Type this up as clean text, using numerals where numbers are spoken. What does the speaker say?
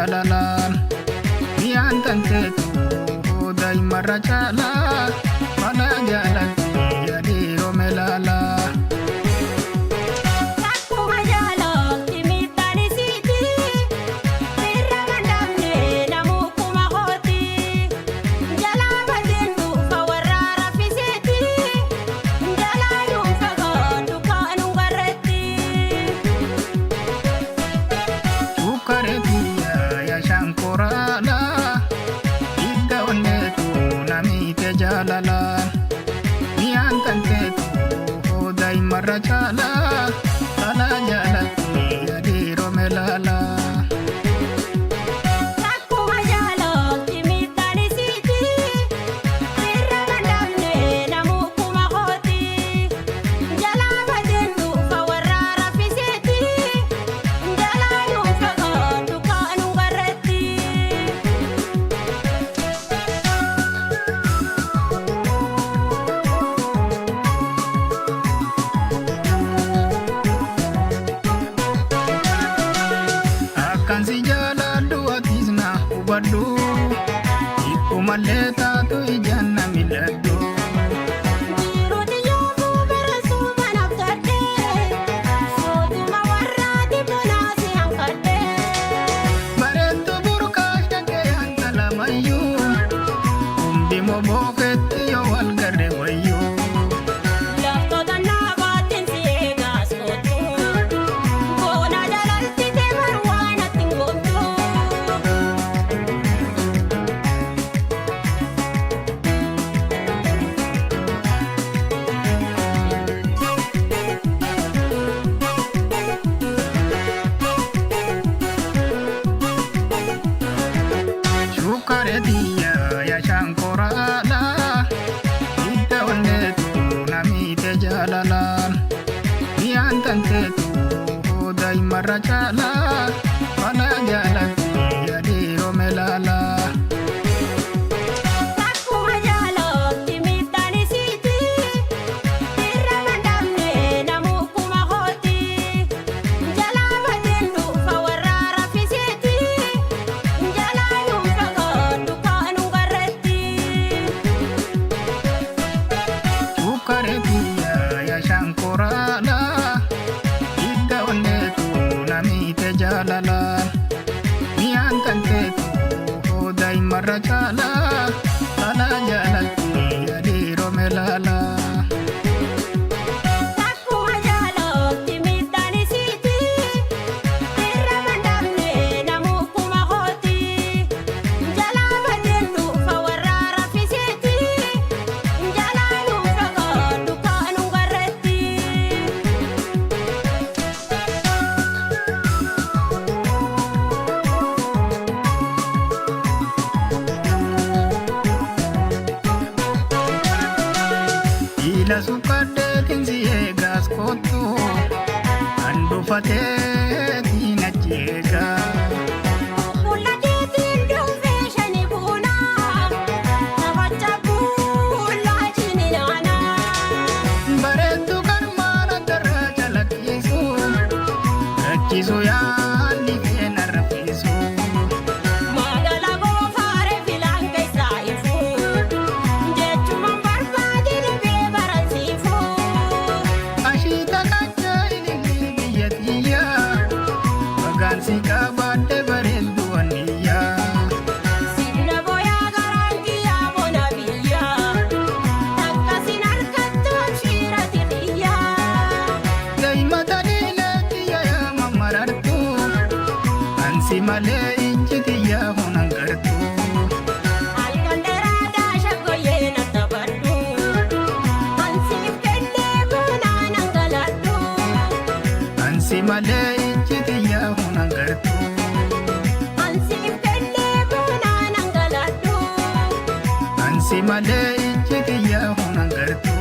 jalalaan miyaan tanteetu daa'immarra caalaa mana jaalatti yaadiyoo melaalaa. Jalalaan miyaan tanteetu daa'immarra caalaa mana jaalatti yaadiyoo melaalaa. Kansi jaaladhu atis na hubadhu ikkumallee taatu ijaan na miidhagdu. Jiruuti yoomuu barasuu manaaf tolchee sootuma warraati bonaasi hanqadhee. Bareedduu burqaa shakkee hanga lamayyuu hundi mobookeetti yoo wal garre wayyuu. Laftoota naabaatiin si eegaas kootu boona jalatti deeman waan ati gootu. Shukareetiya yaa shankoraadhaa hidda onneetu namiite jalalaan miyaan tanteetu daa'immarra caalaa mana jaalatti yaadiyoo melaalaa. Akkuma jaalatti miidhaan isiiti irra mandamne namuu kuma hooti jalaa bateen dhufa warra raffiseeti jalaa dhuunfa godhu kaanu garreetti. Shukareetiya yaa shankoraadhaa hidda onneetu namiite jalalaan miyaan tanteetu daa'immarra caalaa mana jaalatti yaadiyoo melaalaa. Akkuma jaalatti miidhaan isiiti irra mandamne namuu kuma hooti jalaa bateen dhufa warra raffiseeti jalaa dhuunfa godhu kaanu garreetti. Ila sukkaddeetiin si eegaas kootu kan dhufateetiin achi eegaa. Mul'ateetiin dhuunfee shani buunaa taphacha buulaa jini naanaa. Bareedduu kan maala darraa calaqqisu rakkisu yaadni keenya raffisu. Magaalaa goofaaree filaan keessaa ifuu jechuun barbaadini bee baransiifuu. Ashiita kacha ililii biyya tiyyaa bagaan si qabaadde bareedduu waniyyaa. Sirna booyaa garaan kiyyaa bona biyyaa akkasiin harkattu abshiira tiriyyaa. Daa'imata dhiileetiyya yaa mammarartu ansi malee ijji tiyyaa hunan gartu. Halkan dheeraadhaa shaggooyyee na taphadhu ansiif kennee boonaan hangaladhu. Ansi malee ijji tiyyaa hunan gartu. Ansiif kennee boonaan hangaladhu. Ansi malee ijji tiyyaa hunan gartu.